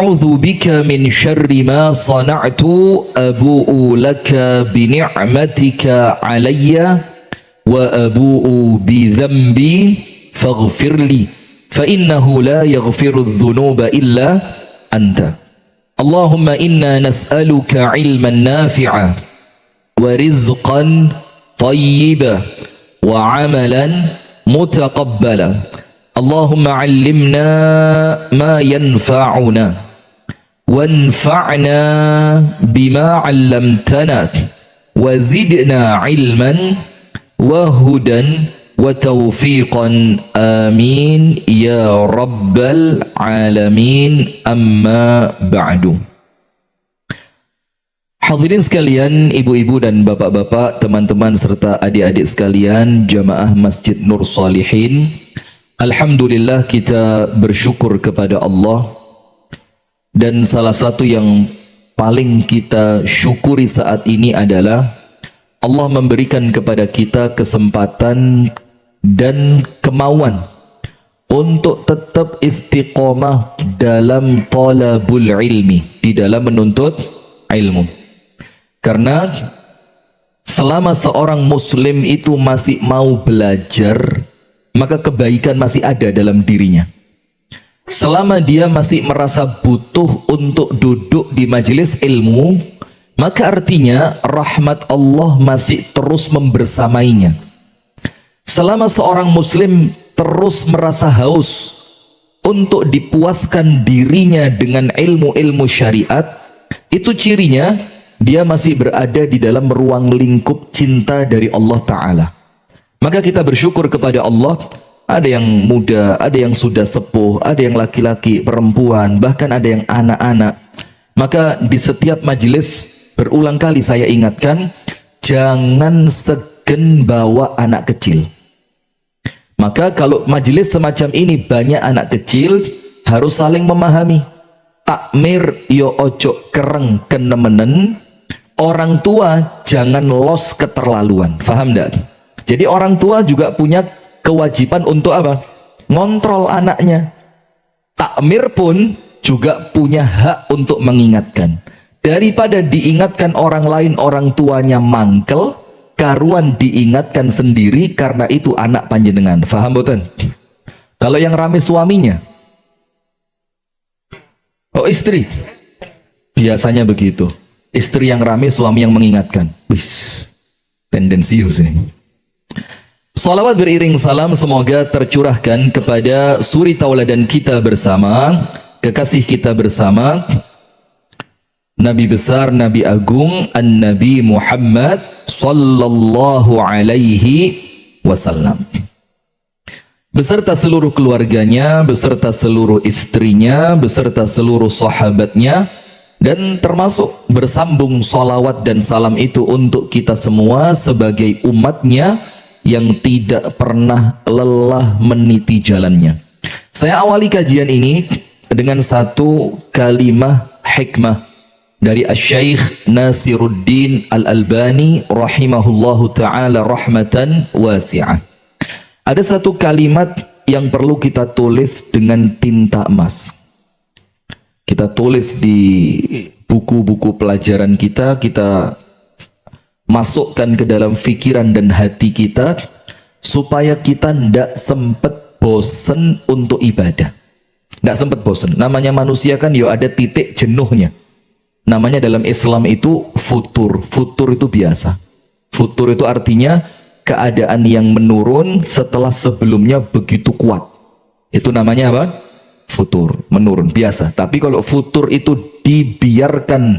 a'udzu bika min syarri ma sana'tu abu'u laka bi ni'matika 'alayya wa abu'u bi dhanbi faghfirli fa innahu la yaghfiru adh-dhunuba illa anta. Allahumma inna nas'aluka 'ilman nafi'a wa rizqan thayyiban wa 'amalan mutaqabbala. Allahumma 'allimna ma yanfa'una wanfa'na bima 'allamtana wa zidna 'ilman wa hudan wa taufiqan, amin ya rabbal alamin. Amma ba'du. Hadirin sekalian, ibu-ibu dan bapak-bapak, teman-teman serta adik-adik sekalian, jamaah Masjid Nur Salihin, alhamdulillah kita bersyukur kepada Allah. Dan salah satu yang paling kita syukuri saat ini adalah Allah memberikan kepada kita kesempatan dan kemauan untuk tetap istiqomah dalam talabul ilmi, di dalam menuntut ilmu. Karena selama seorang muslim itu masih mau belajar, maka kebaikan masih ada dalam dirinya. Selama dia masih merasa butuh untuk duduk di majelis ilmu, maka artinya rahmat Allah masih terus membersamainya. Selama seorang muslim terus merasa haus untuk dipuaskan dirinya dengan ilmu-ilmu syariat, itu cirinya dia masih berada di dalam ruang lingkup cinta dari Allah Ta'ala. Maka kita bersyukur kepada Allah. Ada yang muda, ada yang sudah sepuh, ada yang laki-laki, perempuan, bahkan ada yang anak-anak. Maka di setiap majelis berulang kali saya ingatkan, jangan segan bawa anak kecil. Maka kalau majelis semacam ini banyak anak kecil, harus saling memahami. Takmir yo ojo kereng kenemenen, orang tua jangan los keterlaluan. Faham enggak? Jadi orang tua juga punya kewajiban untuk apa? Ngontrol anaknya. Takmir pun juga punya hak untuk mengingatkan. Daripada diingatkan orang lain, orang tuanya mangkel, karuan diingatkan sendiri, karena itu anak panjenengan. Faham boten? Kalau yang rame suaminya, oh istri, biasanya begitu. Istri yang rame, suami yang mengingatkan. Wis, tendensius ini. Salawat beriring salam semoga tercurahkan kepada suri tauladan kita bersama, kekasih kita bersama, Nabi besar, Nabi agung, An-Nabi Muhammad sallallahu alaihi wasallam, beserta seluruh keluarganya, beserta seluruh istrinya, beserta seluruh sahabatnya, dan termasuk bersambung salawat dan salam itu untuk kita semua sebagai umatnya yang tidak pernah lelah meniti jalannya. Saya awali kajian ini dengan satu kalimah hikmah dari Asy-Syaikh Nasiruddin Al-Albani rahimahullahu ta'ala rahmatan wasi'ah. Ada satu kalimat yang perlu kita tulis dengan tinta emas. Kita tulis di buku-buku pelajaran kita, kita masukkan ke dalam pikiran dan hati kita, supaya kita tidak sempat bosen untuk ibadah. Tidak sempat bosen. Namanya manusia kan ya ada titik jenuhnya. Namanya dalam Islam itu futur. Futur itu biasa. Futur itu artinya keadaan yang menurun setelah sebelumnya begitu kuat. Itu namanya apa? Futur, menurun, biasa. Tapi kalau futur itu dibiarkan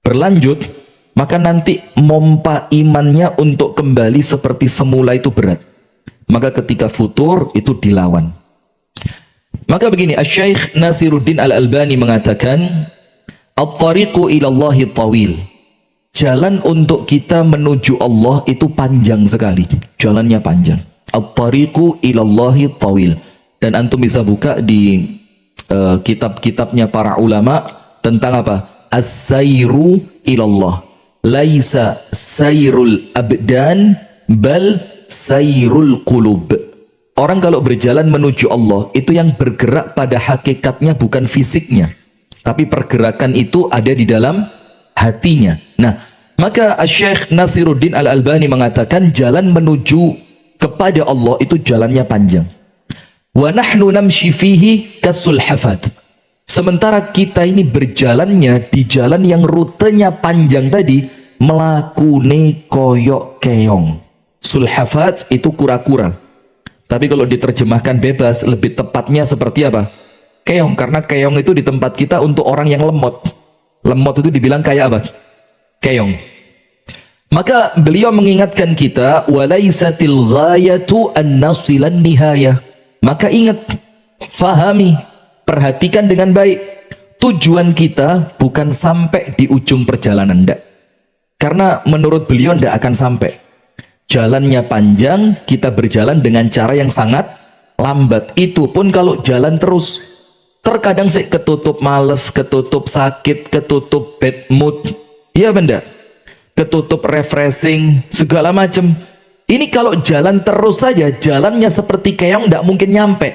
berlanjut, maka nanti mompa imannya untuk kembali seperti semula itu berat. Maka ketika futur itu dilawan. Maka begini, Asy-Syaikh Nasiruddin Al-Albani mengatakan, At-tariqu ilallahi tawil. Jalan untuk kita menuju Allah itu panjang sekali. Jalannya panjang. At-tariqu ilallahi tawil. Dan antum bisa buka di kitab-kitabnya para ulama tentang apa? As-sayru ilallah. Laisa sayrul abdan bal sayrul qulub. Orang kalau berjalan menuju Allah, itu yang bergerak pada hakikatnya bukan fisiknya, tapi pergerakan itu ada di dalam hatinya. Nah, maka Syekh Nasiruddin Al-Albani mengatakan jalan menuju kepada Allah itu jalannya panjang. Wa nahnu namshi fihi kasulhafat. Sementara kita ini berjalannya di jalan yang rutenya panjang tadi, melakune koyok keong. Sulhafat itu kura-kura. Tapi kalau diterjemahkan bebas, lebih tepatnya seperti apa? Keong, karena keong itu di tempat kita untuk orang yang lemot. Lemot itu dibilang kayak apa? Keong. Maka beliau mengingatkan kita, walaisatil ghayatu an nasilan nihayah. Maka ingat, fahami, perhatikan dengan baik. Tujuan kita bukan sampai di ujung perjalanan, enggak. Karena menurut beliau enggak akan sampai. Jalannya panjang, kita berjalan dengan cara yang sangat lambat. Itu pun kalau jalan terus. Terkadang sih ketutup males, ketutup sakit, ketutup bad mood. Iya benda? Ketutup refreshing, segala macam. Ini kalau jalan terus saja, jalannya seperti keong, tidak mungkin nyampe.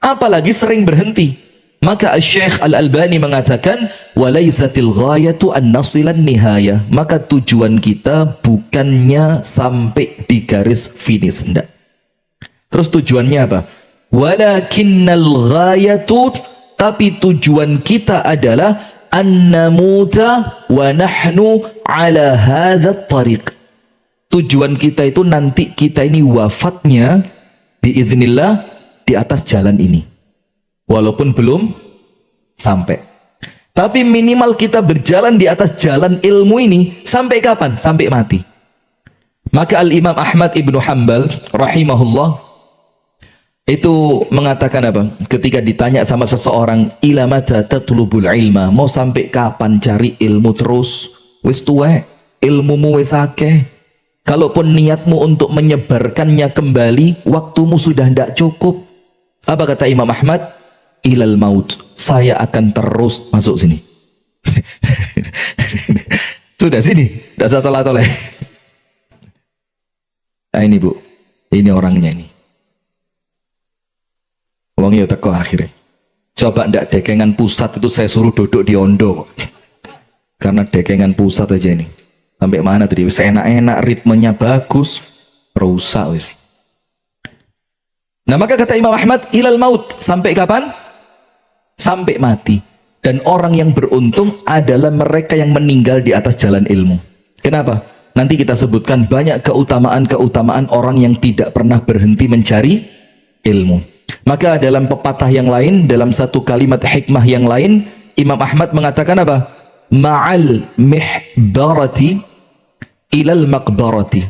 Apalagi sering berhenti. Maka Syekh Al-Albani mengatakan, walaisatil ghayatu an nasilan nihayah. Maka tujuan kita bukannya sampai di garis finish, enggak. Terus tujuannya apa? Walakinnal ghayatu, tapi tujuan kita adalah an namuta wa nahnu ala hadzal tariq. Tujuan kita itu nanti kita ini wafatnya biiznillah di atas jalan ini. Walaupun belum sampai, tapi minimal kita berjalan di atas jalan ilmu ini sampai kapan? Sampai mati. Maka Al-Imam Ahmad Ibnu Hanbal rahimahullah itu mengatakan apa? Ketika ditanya sama seseorang, ila mata tatlubul ilma, mau sampai kapan cari ilmu terus? Wis tuwe, ilmumu wis akeh. Kalaupun niatmu untuk menyebarkannya kembali, waktumu sudah tidak cukup. Apa kata Imam Ahmad? Ilal maut, saya akan terus masuk sini. Sudah sini, tidak usah tolak-tolak. Nah ini bu, ini orangnya ini. Wongnya teko akhirnya. Coba ndak dekengan pusat itu saya suruh duduk di Ondo. Karena dekengan pusat aja ini. Sampai mana tadi? Enak-enak, ritmenya bagus, rusak wis. Nah maka kata Imam Ahmad, ilal maut, sampai kapan? Sampai mati. Dan orang yang beruntung adalah mereka yang meninggal di atas jalan ilmu. Kenapa? Nanti kita sebutkan banyak keutamaan-keutamaan orang yang tidak pernah berhenti mencari ilmu. Maka dalam pepatah yang lain, dalam satu kalimat hikmah yang lain, Imam Ahmad mengatakan apa? Ma'al mihbarati ilal maqbarati.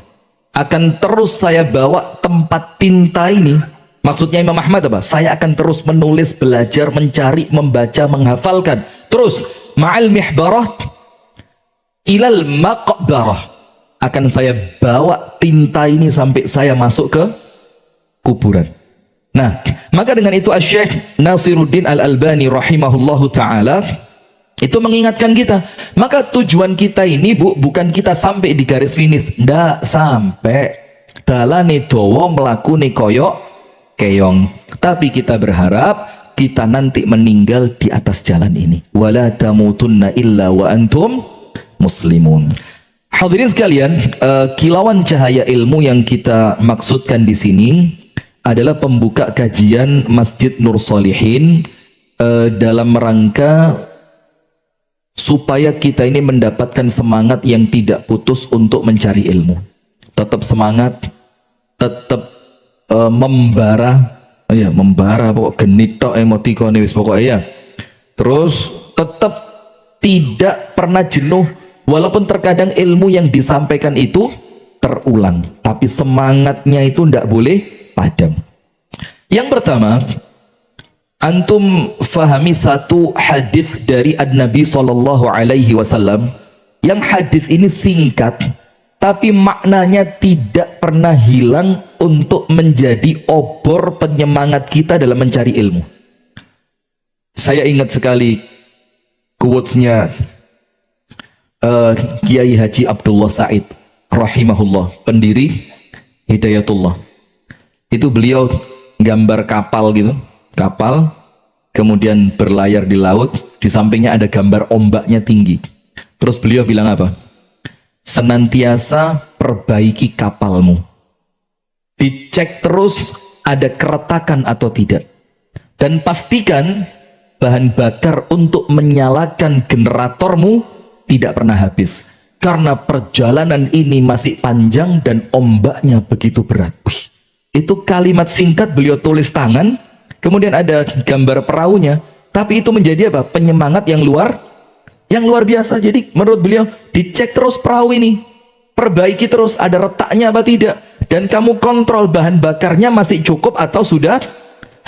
Akan terus saya bawa tempat tinta ini. Maksudnya Imam Ahmad apa? Saya akan terus menulis, belajar, mencari, membaca, menghafalkan. Terus ma'al mihbarah ilal maqbarah. Akan saya bawa tinta ini sampai saya masuk ke kuburan. Nah, maka dengan itu Syekh Nasiruddin Al-Albani rahimahullahu ta'ala itu mengingatkan kita. Maka tujuan kita ini bu, bukan kita sampai di garis finish. Ndak sampai. Dalane dawa mlakune koyok keong, tapi kita berharap kita nanti meninggal di atas jalan ini. Wala tamutunna illa wa antum muslimun. Hadirin sekalian, kilauan cahaya ilmu yang kita maksudkan di sini adalah pembuka kajian Masjid Nur Sholihin dalam rangka supaya kita ini mendapatkan semangat yang tidak putus untuk mencari ilmu. Tetap semangat, tetap membara, ya membara pokok genit tok emotikone wis pokoknya ya. Terus tetap tidak pernah jenuh walaupun terkadang ilmu yang disampaikan itu terulang, tapi semangatnya itu tidak boleh padam. Yang pertama, antum fahami satu hadis dari Nabi sallallahu alaihi wasallam. Yang hadis ini singkat tapi maknanya tidak pernah hilang untuk menjadi obor penyemangat kita dalam mencari ilmu. Saya ingat sekali quotes-nya Kiai Haji Abdullah Said rahimahullah, pendiri Hidayatullah. Itu beliau gambar kapal gitu, kapal kemudian berlayar di laut, di sampingnya ada gambar ombaknya tinggi. Terus beliau bilang apa? Senantiasa perbaiki kapalmu, dicek terus ada keretakan atau tidak, dan pastikan bahan bakar untuk menyalakan generatormu tidak pernah habis, karena perjalanan ini masih panjang dan ombaknya begitu berat. Wih, itu kalimat singkat beliau tulis tangan, kemudian ada gambar perahunya, tapi itu menjadi apa? Penyemangat yang luar biasa. Jadi menurut beliau, dicek terus perahu ini, perbaiki terus ada retaknya apa tidak, dan kamu kontrol bahan bakarnya masih cukup atau sudah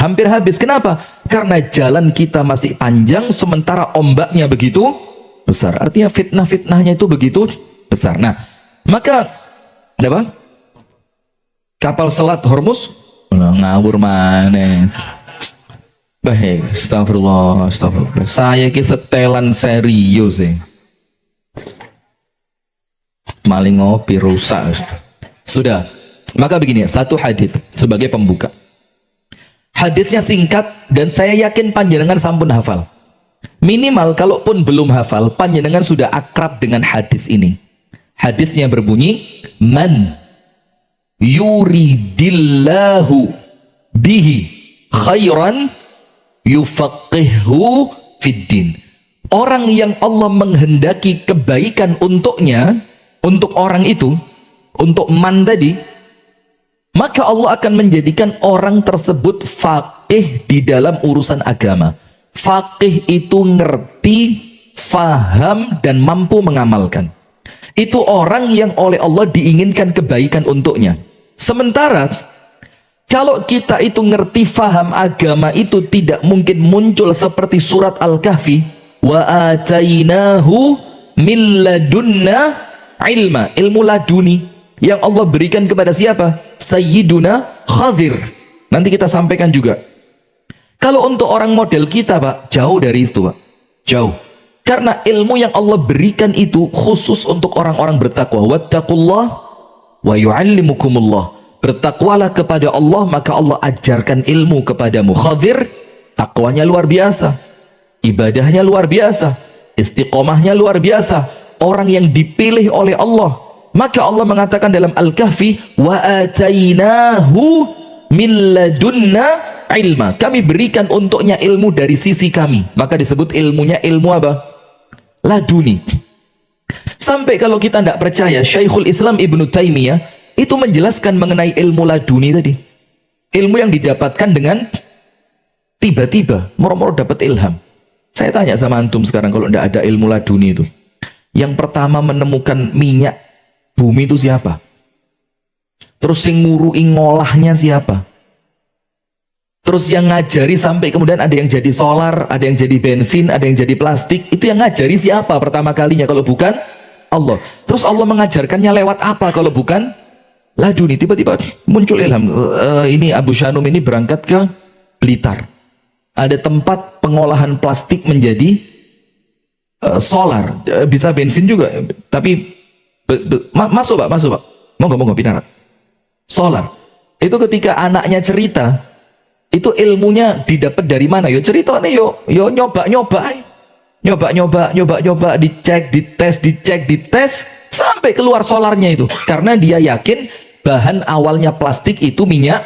hampir habis. Kenapa? Karena jalan kita masih panjang sementara ombaknya begitu besar. Artinya fitnah-fitnahnya itu begitu besar. Nah, maka apa? Kapal selat Hormuz ngawur mana? Baik, astagfirullah. Saya ki setelan serius sih. Maling ngopi rusak. Sudah. Maka begini, satu hadis sebagai pembuka. Hadisnya singkat dan saya yakin panjenengan sampun hafal. Minimal kalaupun belum hafal, panjenengan sudah akrab dengan hadis ini. Hadisnya berbunyi, man yuridillahu bihi khairan yufaqihhu fiddin. Orang yang Allah menghendaki kebaikan untuknya, untuk orang itu, untuk man tadi, maka Allah akan menjadikan orang tersebut faqih di dalam urusan agama. Faqih itu ngerti, faham, dan mampu mengamalkan. Itu orang yang oleh Allah diinginkan kebaikan untuknya. Sementara kalau kita itu ngerti, faham agama itu tidak mungkin muncul seperti surat Al-Kahfi, wa atainahu min ladunna ilma, ilmu laduni yang Allah berikan kepada siapa? Sayyiduna Khadir. Nanti kita sampaikan juga. Kalau untuk orang model kita, Pak, jauh dari itu, Pak. Jauh. Karena ilmu yang Allah berikan itu khusus untuk orang-orang bertakwa. Wattaqullah wa yu'allimukumullah. Bertakwalah kepada Allah, maka Allah ajarkan ilmu kepadamu. Khadir, takwanya luar biasa, ibadahnya luar biasa, istiqomahnya luar biasa. Orang yang dipilih oleh Allah. Maka Allah mengatakan dalam Al-Kahfi, wa atainahu min ladunna ilma. Kami berikan untuknya ilmu dari sisi kami. Maka disebut ilmunya ilmu apa? Laduni. Sampai kalau kita tidak percaya, Syekhul Islam Ibnu Taimiyah itu menjelaskan mengenai ilmu laduni tadi. Ilmu yang didapatkan dengan tiba-tiba, moro-moro dapat ilham. Saya tanya sama antum sekarang, kalau tidak ada ilmu laduni itu, yang pertama menemukan minyak bumi itu siapa? Terus yang ngurui ngolahnya siapa? Terus yang ngajari sampai kemudian ada yang jadi solar, ada yang jadi bensin, ada yang jadi plastik, itu yang ngajari siapa pertama kalinya kalau bukan Allah? Terus Allah mengajarkannya lewat apa kalau bukan laduni? Tiba-tiba muncul ilham, ini Abu Shanum ini berangkat ke Blitar, ada tempat pengolahan plastik menjadi solar, bisa bensin juga, tapi masuk pak, monggo pinarat. Solar itu ketika anaknya cerita, itu ilmunya didapat dari mana? Yo cerita nih, yo nyoba, dicek, dites sampai keluar solarnya itu, karena dia yakin bahan awalnya plastik itu minyak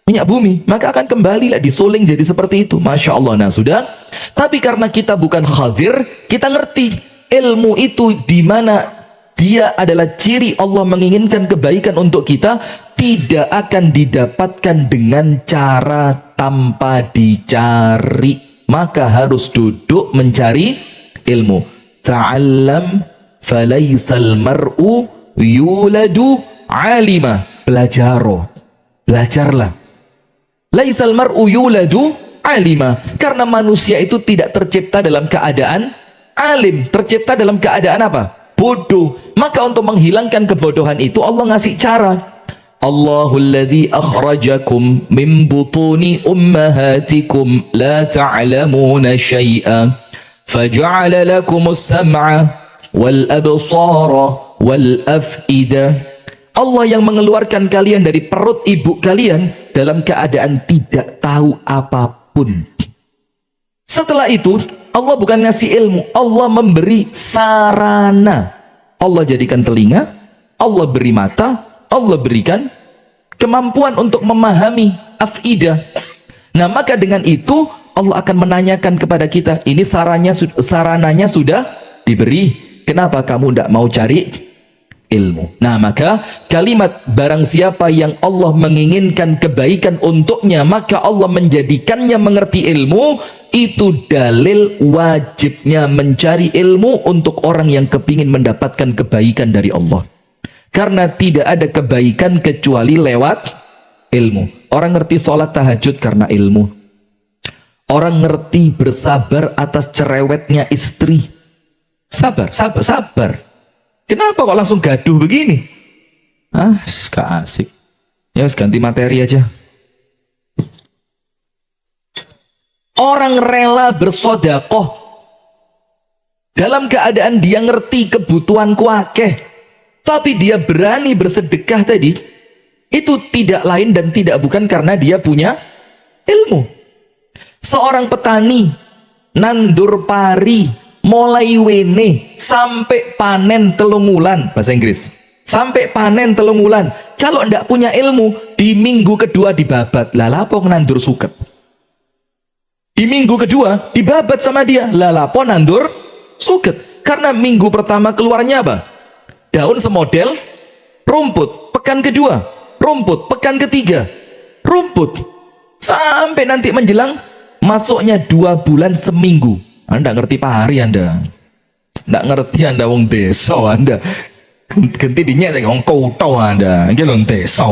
bumi, maka akan kembali lah disuling jadi seperti itu. Masya Allah. Nah sudah, tapi karena kita bukan khadir, kita ngerti ilmu itu di mana dia adalah ciri Allah menginginkan kebaikan untuk kita, tidak akan didapatkan dengan cara tanpa dicari, maka harus duduk mencari ilmu. Ta'allam falaisal mar'u yuladu alima. Belajarlah. Laisal mar'u yuladu alima. Karena manusia itu tidak tercipta dalam keadaan alim, tercipta dalam keadaan apa? Bodoh. Maka untuk menghilangkan kebodohan itu Allah ngasih cara. Allahul ladzi akhrajakum min butuni ummahatikum la ta'lamuna syai'an faja'ala lakumus sam'a wal absara wal af'idah. Allah yang mengeluarkan kalian dari perut ibu kalian dalam keadaan tidak tahu apapun. Setelah itu Allah bukan ngasih ilmu, Allah memberi sarana. Allah jadikan telinga, Allah beri mata, Allah berikan kemampuan untuk memahami afidah. Nah, maka dengan itu Allah akan menanyakan kepada kita, ini sarananya sudah diberi, kenapa kamu tidak mau cari ilmu? Nah, maka kalimat barang siapa yang Allah menginginkan kebaikan untuknya, maka Allah menjadikannya mengerti ilmu, itu dalil wajibnya mencari ilmu untuk orang yang kepingin mendapatkan kebaikan dari Allah. Karena tidak ada kebaikan kecuali lewat ilmu. Orang ngerti sholat tahajud karena ilmu. Orang ngerti bersabar atas cerewetnya istri. Sabar. Kenapa kok langsung gaduh begini? Gak asik. Ya, ganti materi aja. Orang rela bersodakoh dalam keadaan dia ngerti kebutuhan kuakeh, tapi dia berani bersedekah tadi, itu tidak lain dan tidak bukan karena dia punya ilmu. Seorang petani nandur pari mulai wene sampai panen telungulan, bahasa Inggris, sampai panen telungulan, kalau ndak punya ilmu, di minggu kedua dibabat. Lalapo nandur suket. Di minggu kedua dibabat sama dia. Lalapo nandur suket. Karena minggu pertama keluarnya apa? Daun semodel rumput. Pekan kedua rumput. Pekan ketiga rumput. Sampai nanti menjelang masuknya 2 bulan seminggu. Anda ngerti pari Anda. Nggak ngerti Anda wong desa Anda. Ganti dinya saya ngomong kotau Anda. Ini wong desa.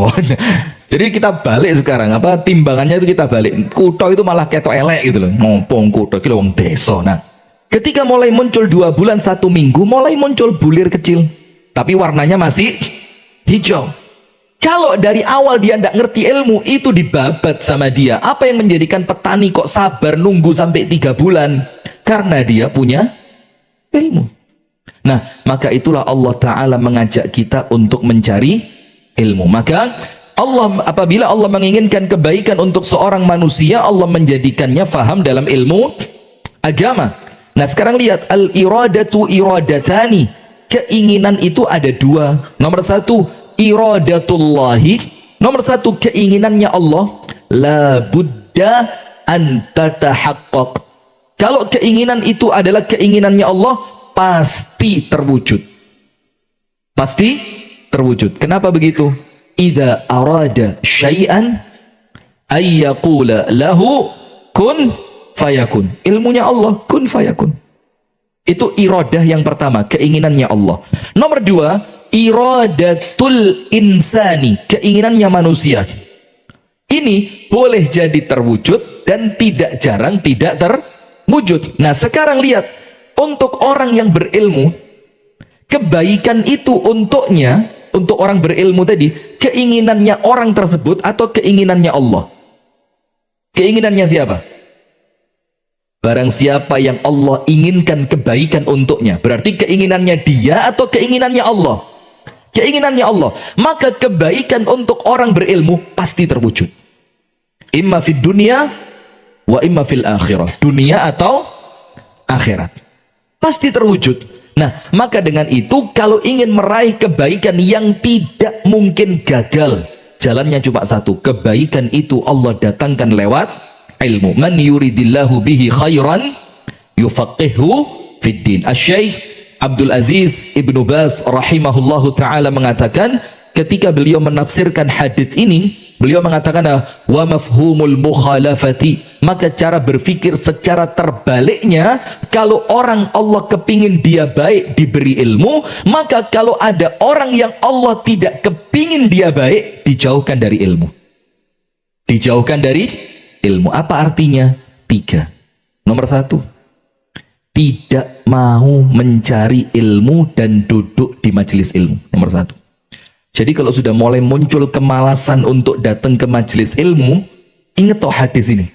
Jadi kita balik sekarang, timbangannya itu kita balik. Kutho itu malah ketok elek gitu loh. Ngompong kutho iki wong desa. Nah, ketika mulai muncul 2 bulan 1 minggu, mulai muncul bulir kecil. Tapi warnanya masih hijau. Kalau dari awal dia tidak ngerti ilmu, itu dibabat sama dia. Apa yang menjadikan petani kok sabar nunggu sampai 3 bulan? Karena dia punya ilmu. Nah, maka itulah Allah Ta'ala mengajak kita untuk mencari ilmu. Maka apabila Allah menginginkan kebaikan untuk seorang manusia, Allah menjadikannya faham dalam ilmu agama. Nah, sekarang lihat, al-iradatu iradatani. Keinginan itu ada 2. Nomor 1, iradatullahi. Nomor 1, keinginannya Allah. La budda an tatahaqqaq. Kalau keinginan itu adalah keinginannya Allah, pasti terwujud. Pasti terwujud. Kenapa begitu? Idza arada syai'an ayyaqula lahu kun fayakun. Ilmunya Allah kun fayakun. Itu iradah yang pertama, keinginannya Allah. Nomor 2, iradatul insani, keinginannya manusia. Ini boleh jadi terwujud dan tidak jarang tidak terwujud. Nah, sekarang lihat, untuk orang yang berilmu, kebaikan itu untuknya, untuk orang berilmu tadi, keinginannya orang tersebut atau keinginannya Allah? Keinginannya siapa? Barang siapa yang Allah inginkan kebaikan untuknya, berarti keinginannya dia atau keinginannya Allah? Keinginannya Allah. Maka kebaikan untuk orang berilmu pasti terwujud. Imma fid dunia wa imma fil akhirah. Dunia atau akhirat. Pasti terwujud. Nah, maka dengan itu, kalau ingin meraih kebaikan yang tidak mungkin gagal, jalannya cuma satu. Kebaikan itu Allah datangkan lewat ilmu. Man yuridillahu bihi khairan yufaqihu fid din. Asy-Syaikh Abdul Aziz Ibnu Baz rahimahullahu ta'ala mengatakan, ketika beliau menafsirkan hadis ini, beliau mengatakan, wa mafhumul mukhalafati, maka cara berpikir secara terbaliknya, kalau orang Allah kepingin dia baik diberi ilmu, maka kalau ada orang yang Allah tidak kepingin dia baik, dijauhkan dari ilmu. Dijauhkan dari ilmu. Apa artinya? 3. Nomor 1, tidak mau mencari ilmu dan duduk di majelis ilmu. Nomor 1. Jadi kalau sudah mulai muncul kemalasan untuk datang ke majelis ilmu, ingat toh hadis ini.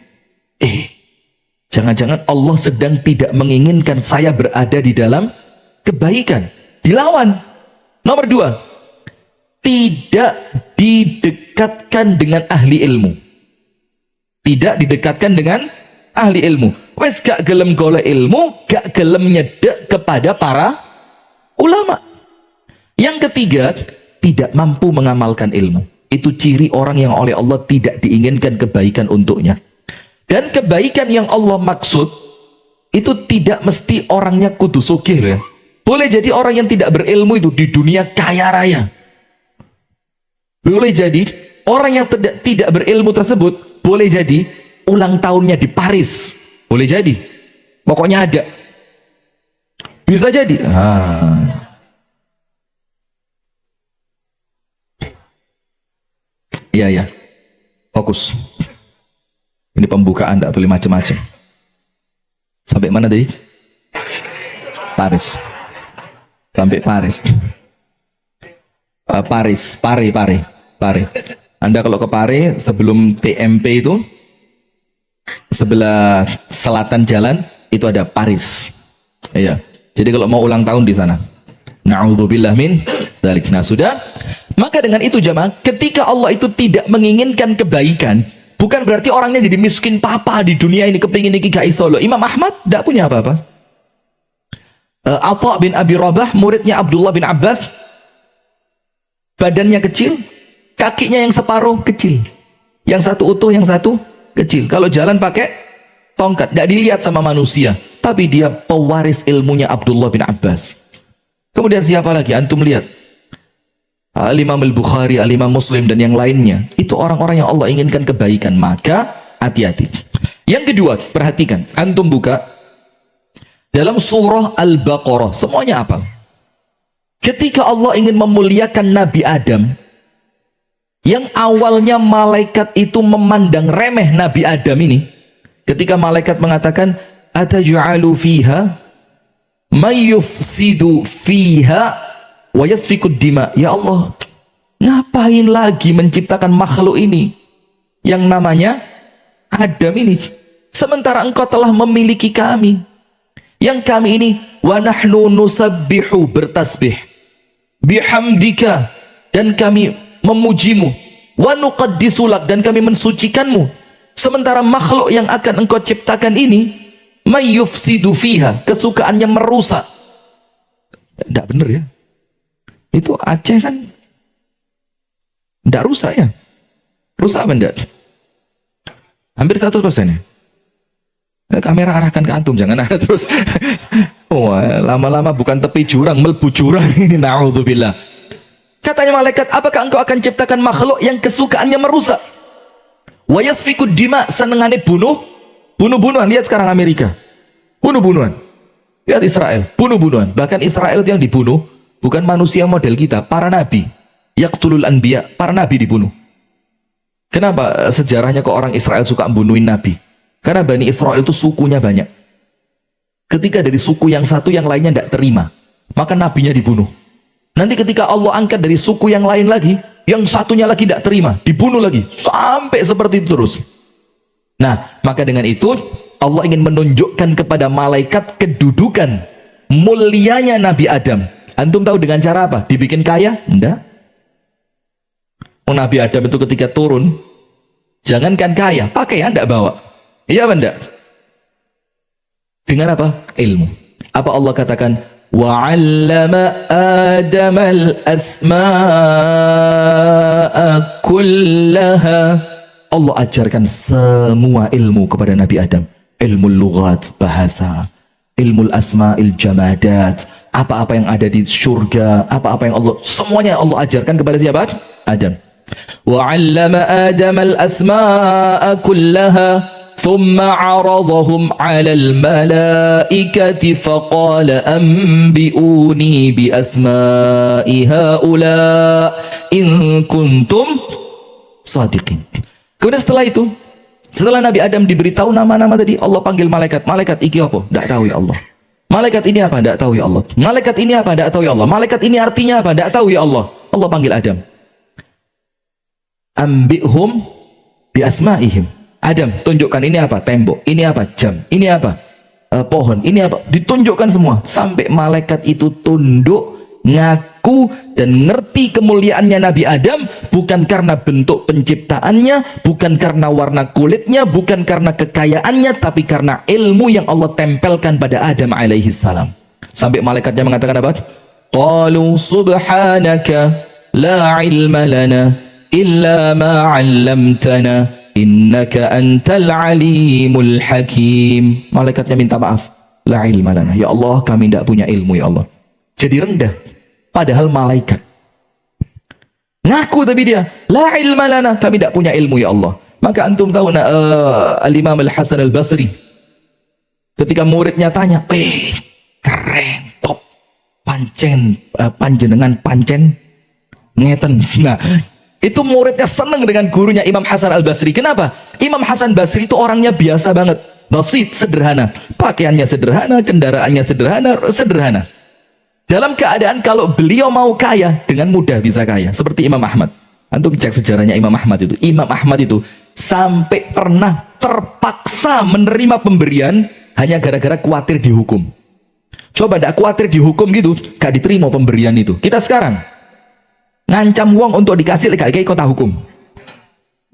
Jangan-jangan Allah sedang tidak menginginkan saya berada di dalam kebaikan. Dilawan. Nomor 2, tidak didekatkan dengan ahli ilmu. Tidak didekatkan dengan ahli ilmu. Wes gak gelem golek ilmu, gak gelem nyedek kepada para ulama. Yang ketiga, tidak mampu mengamalkan ilmu. Itu ciri orang yang oleh Allah tidak diinginkan kebaikan untuknya. Dan kebaikan yang Allah maksud itu tidak mesti orangnya kudu sugih ya. Boleh jadi orang yang tidak berilmu itu di dunia kaya raya. Boleh jadi orang yang tidak berilmu tersebut boleh jadi ulang tahunnya di Paris. Boleh jadi. Pokoknya ada. Bisa jadi. Iya. Fokus. Ini pembukaan, tidak boleh macam-macam. Sampai mana tadi? Paris. Sampai Paris. Pare. Anda kalau ke Pare sebelum TMP itu sebelah selatan jalan itu ada Paris. Iya. Jadi kalau mau ulang tahun di sana. Na'udzubillah min dzalik. Nah, sudah. Maka dengan itu jamaah, ketika Allah itu tidak menginginkan kebaikan, bukan berarti orangnya jadi miskin papa di dunia ini, kepingin iki gak iso loh. Imam Ahmad tidak punya apa-apa. Atha bin Abi Rabah, muridnya Abdullah bin Abbas, badannya kecil, kakinya yang separuh kecil, yang satu utuh, yang satu kecil. Kalau jalan pakai tongkat, tidak dilihat sama manusia, tapi dia pewaris ilmunya Abdullah bin Abbas. Kemudian siapa lagi? Antum lihat Al-Imam Al-Bukhari, Al-Imam Muslim dan yang lainnya. Itu orang-orang yang Allah inginkan kebaikan. Maka hati-hati. Yang kedua, perhatikan. Antum buka dalam surah Al-Baqarah. Semuanya apa? Ketika Allah ingin memuliakan Nabi Adam, yang awalnya malaikat itu memandang remeh Nabi Adam ini, ketika malaikat mengatakan ataj'alu fiha may yufsidu fiha wa yasfikud dima. Ya Allah, ngapain lagi menciptakan makhluk ini yang namanya Adam ini, sementara engkau telah memiliki kami, yang kami ini wa nahnu nusabbihu, bertasbih, bihamdika, dan kami memujimu, wa nuqaddisulak, dan kami mensucikanmu, sementara makhluk yang akan engkau ciptakan ini may yufsidu fiha, kesukaannya merusak. Tidak benar ya. Itu Aceh kan tidak rusak ya? Rusak apa enggak? Hampir 100% ya? Kamera arahkan ke antum, jangan arah terus. Wah, lama-lama bukan tepi jurang, melbu jurang ini, na'udzubillah. Katanya malaikat, apakah engkau akan ciptakan makhluk yang kesukaannya merusak? Wa yasfikud dima, senengannya bunuh-bunuhan. Lihat sekarang Amerika, bunuh-bunuhan. Lihat Israel, bunuh-bunuhan. Bahkan Israel yang dibunuh bukan manusia model kita, para nabi. Yaqtulul anbiya, para nabi dibunuh. Kenapa sejarahnya kok orang Israel suka membunuhin nabi? Karena Bani Israel itu sukunya banyak. Ketika dari suku yang satu, yang lainnya tidak terima, maka nabinya dibunuh. Nanti ketika Allah angkat dari suku yang lain lagi, yang satunya lagi tidak terima, dibunuh lagi. Sampai seperti itu terus. Nah, maka dengan itu Allah ingin menunjukkan kepada malaikat kedudukan mulianya Nabi Adam. Antum tahu dengan cara apa? Dibikin kaya? Enggak. Nabi Adam itu ketika turun, jangankan kaya, pakaian enggak bawa. Iya apa enggak? Dengan apa? Ilmu. Apa Allah katakan? Wa 'allama Adam al-asma'a kullaha. Allah ajarkan semua ilmu kepada Nabi Adam. Ilmu lughat, bahasa, ilmu asma'il jamadat, apa-apa yang ada di surga, apa-apa yang Allah, semuanya Allah ajarkan kepada siapa? Adam. Wa 'allama Adam al-asma'a kullaha thumma 'aradahum 'ala al-mala'ikati faqala anbi'uni bi asma'i haula in kuntum shadiqin. Kemudian setelah itu, setelah Nabi Adam diberitahu nama-nama tadi, Allah panggil malaikat. Malaikat iki apa? Tidak tahu ya Allah. Malaikat ini apa? Tidak tahu ya Allah. Malaikat ini apa? Tidak tahu ya Allah. Malaikat ini artinya apa? Tidak tahu ya Allah. Allah panggil Adam. Ambihum bi asma'ihim. Adam, tunjukkan ini apa? Tembok. Ini apa? Jam. Ini apa? Pohon. Ini apa? Ditunjukkan semua. Sampai malaikat itu tunduk, ngaku ngaku dan ngerti kemuliaannya Nabi Adam bukan karena bentuk penciptaannya, bukan karena warna kulitnya, bukan karena kekayaannya, tapi karena ilmu yang Allah tempelkan pada Adam alaihi salam. Sampai malaikatnya mengatakan apa? Qalu subhanaka la ilma lana illa ma 'allamtana innaka antal alimul hakim. Malaikatnya minta maaf. La ilma lana. Ya Allah, kami tidak punya ilmu ya Allah. Jadi rendah. Padahal malaikat. Ngaku tapi dia. La ilma lana. Kami tidak punya ilmu ya Allah. Maka antum tahu Al-Imam Al-Hasan Al-Basri. Ketika muridnya tanya. Keren. Top. Panjenengan pancen. Ngeten. Nah. Itu muridnya senang dengan gurunya Imam Hasan Al-Basri. Kenapa? Imam Hasan Basri itu orangnya biasa banget. Basit, sederhana. Pakaiannya sederhana, kendaraannya sederhana. Dalam keadaan kalau beliau mau kaya, dengan mudah bisa kaya. Seperti Imam Ahmad. Antum cek sejarahnya Imam Ahmad itu. Imam Ahmad itu sampai pernah terpaksa menerima pemberian hanya gara-gara khawatir dihukum. Coba tidak khawatir dihukum gitu, gak diterima pemberian itu. Kita sekarang ngancam uang untuk dikasih kayak kota hukum.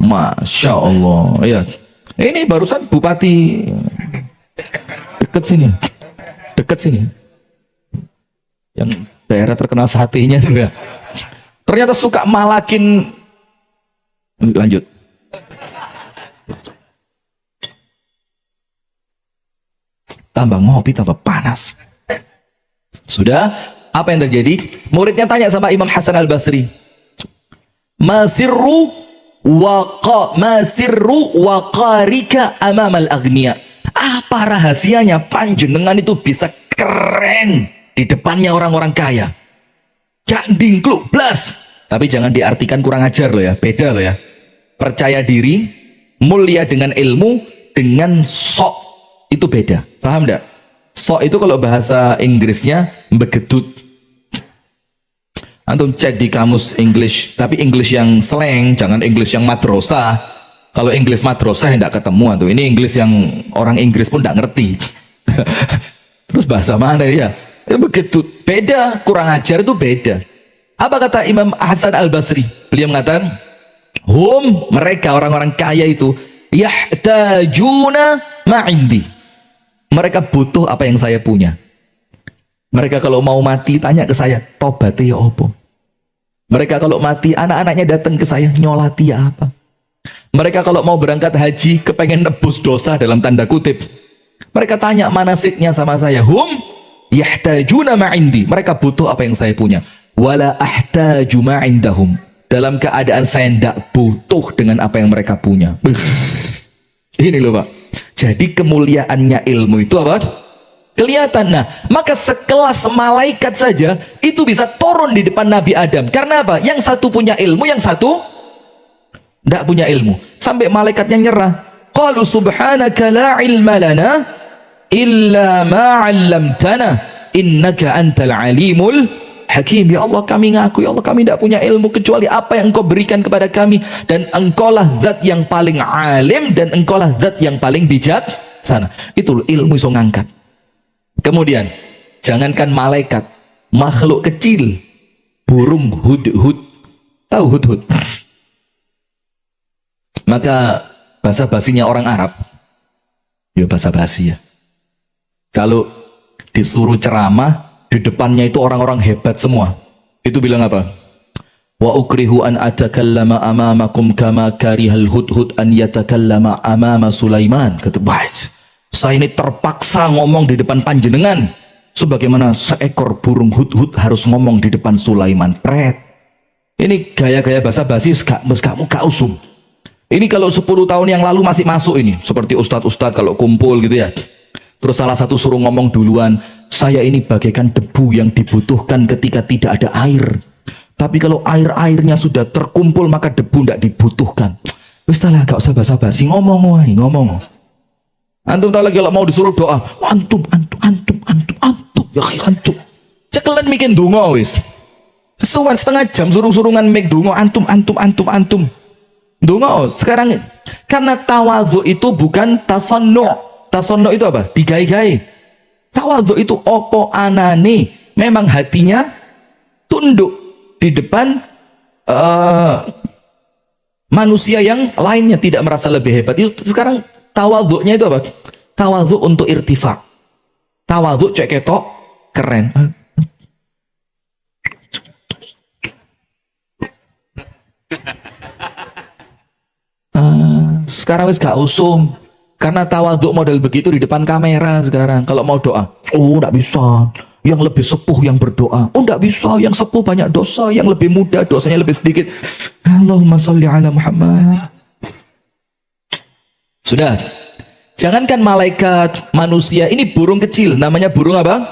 Masya Allah. Ya. Ini barusan bupati dekat sini. Yang daerah terkenal satenya juga. Ternyata suka malakin. Lanjut. Tambah ngopi, tambah panas. Sudah, apa yang terjadi? Muridnya tanya sama Imam Hasan Al-Basri. Masirru waqarika amamal agniya. Apa rahasianya panjenengan itu bisa keren di depannya orang-orang kaya? Gak dingkluk blas. Tapi jangan diartikan kurang ajar loh ya. Beda loh ya. Percaya diri, mulia dengan ilmu, dengan sok itu beda. Paham enggak? Sok itu kalau bahasa Inggrisnya begedut. Antum cek di kamus English, tapi English yang slang, jangan English yang madrasah. Kalau English madrasah tidak ketemu tuh. Ini English yang orang Inggris pun tidak ngerti. Terus bahasa mana ya? Begitu beda, kurang ajar itu beda. Apa kata Imam Hasan Al-Basri? Beliau mengatakan, mereka orang-orang kaya itu yahtajuna ma'indi. Mereka butuh apa yang saya punya. Mereka kalau mau mati tanya ke saya, tobatnya ya apa? Mereka kalau mati anak-anaknya datang ke saya, nyolati ya apa? Mereka kalau mau berangkat haji kepengen nebus dosa dalam tanda kutip. Mereka tanya manasiknya sama saya, yahtajuna ma'indi. Mereka butuh apa yang saya punya. Wala ahtaju ma'indahum. Dalam keadaan saya tidak butuh dengan apa yang mereka punya. Ini loh Pak. Jadi kemuliaannya ilmu itu apa? Kelihatan. Nah, maka sekelas malaikat saja itu bisa turun di depan Nabi Adam. Karena apa? Yang satu punya ilmu, yang satu tidak punya ilmu. Sampai malaikatnya nyerah. Qalu subhanaka la ilma lana illa ma 'allamtana innaka antal alimul hakim. Ya Allah, kami ngaku ya Allah kami tidak punya ilmu kecuali apa yang Engkau berikan kepada kami, dan Engkaulah zat yang paling alim dan Engkaulah zat yang paling bijaksana. Itu ilmu iso ngangkat. Kemudian jangankan malaikat, makhluk kecil, burung hudhud. Tahu hudhud? Maka bahasa basinya orang Arab, ya bahasa basi ya. Kalau disuruh ceramah, di depannya itu orang-orang hebat semua. Itu bilang apa? Wa ukrihu an atakallama amamakum kama karihal hudhud an yatakallama amama Sulaiman. Kata baik. Saya ini terpaksa ngomong di depan panjenengan sebagaimana seekor burung hudhud harus ngomong di depan Sulaiman. Pret. Ini gaya-gaya bahasa basi kamu gak usum. Ini kalau 10 tahun yang lalu masih masuk ini. Seperti ustadz-ustadz kalau kumpul gitu ya. Terus salah satu suruh ngomong duluan, saya ini bagaikan debu yang dibutuhkan ketika tidak ada air. Tapi kalau air-airnya sudah terkumpul maka debu tidak dibutuhkan. Wis lah, gak usah basa-basi, ngomong. Antum tahu lagi kalau mau disuruh doa, antum. Ya antum. Cekelan mikin donga wis. Kesuwan setengah jam suruh-surungan mik donga, antum. Donga sekarang karena tawadhu itu bukan tasannu'. Tasannu' itu apa? Digai-gai. Tawadhu itu opo anane, memang hatinya tunduk di depan manusia yang lainnya, tidak merasa lebih hebat. Itu sekarang tawadhu'nya itu apa? Tawadhu' untuk irtifa. Tawadhu' cek ketok keren. Sekarang wis gak usum. Karena tawadhu model begitu di depan kamera sekarang. Kalau mau doa, oh enggak bisa. Yang lebih sepuh yang berdoa. Oh enggak bisa, yang sepuh banyak dosa, yang lebih muda dosanya lebih sedikit. Allahumma sholli ala Muhammad. Sudah. Jangankan malaikat, manusia, ini burung kecil, namanya burung apa?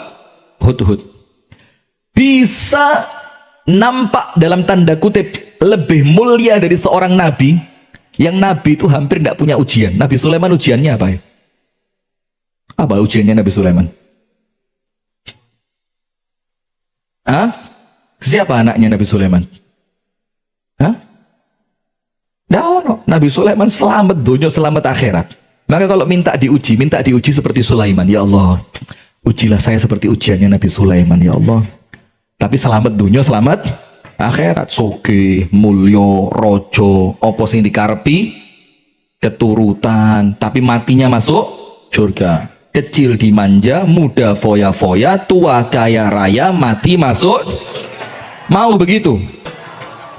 Hudhud. Bisa nampak dalam tanda kutip lebih mulia dari seorang nabi. Yang nabi itu hampir tidak punya ujian. Nabi Sulaiman ujiannya apa ya? Apa ujiannya Nabi Sulaiman? Hah? Siapa anaknya Nabi Sulaiman? Hah? No. Nabi Sulaiman selamat dunia, selamat akhirat. Maka kalau minta diuji seperti Sulaiman. Ya Allah, ujilah saya seperti ujiannya Nabi Sulaiman, ya Allah. Tapi selamat dunia, selamat akhirat. Soge, mulyo, rojo, opo sing dikarepi, keturutan, tapi matinya masuk surga. Kecil dimanja, muda foya-foya, tua kaya raya, mati masuk. Mau begitu?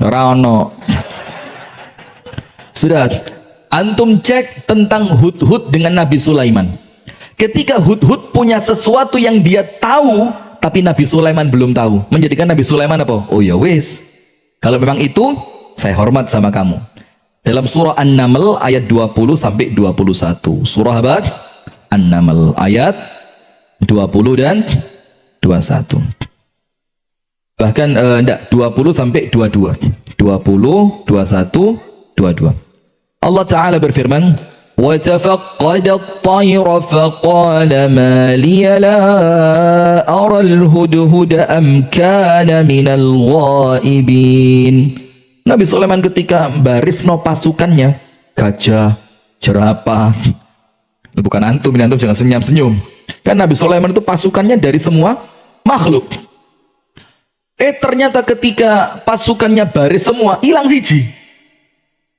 Rano. Sudah, antum cek tentang Hudhud dengan Nabi Sulaiman. Ketika Hudhud punya sesuatu yang dia tahu, tapi Nabi Sulaiman belum tahu, menjadikan Nabi Sulaiman apa? Oh ya wis, kalau memang itu, saya hormat sama kamu. Dalam surah An-Naml ayat 20 sampai 21. Surah apa? An-Naml ayat 20 dan 21. Bahkan enggak, 20 sampai 22. 20, 21, 22. Allah Ta'ala berfirman, وَتَفَقَّدَ الطَّيْرَ فَقَالَ مَا لِيَ لَا أَرَى الْهُدْهُدَ أَمْ كَانَ مِنَ الْغَائِبِينَ. Nabi Sulaiman ketika barisno pasukannya, gajah, jerapah, bukan antum, ini antum jangan senyum-senyum. Kan Nabi Sulaiman itu pasukannya dari semua makhluk. Ternyata ketika pasukannya baris semua, hilang siji.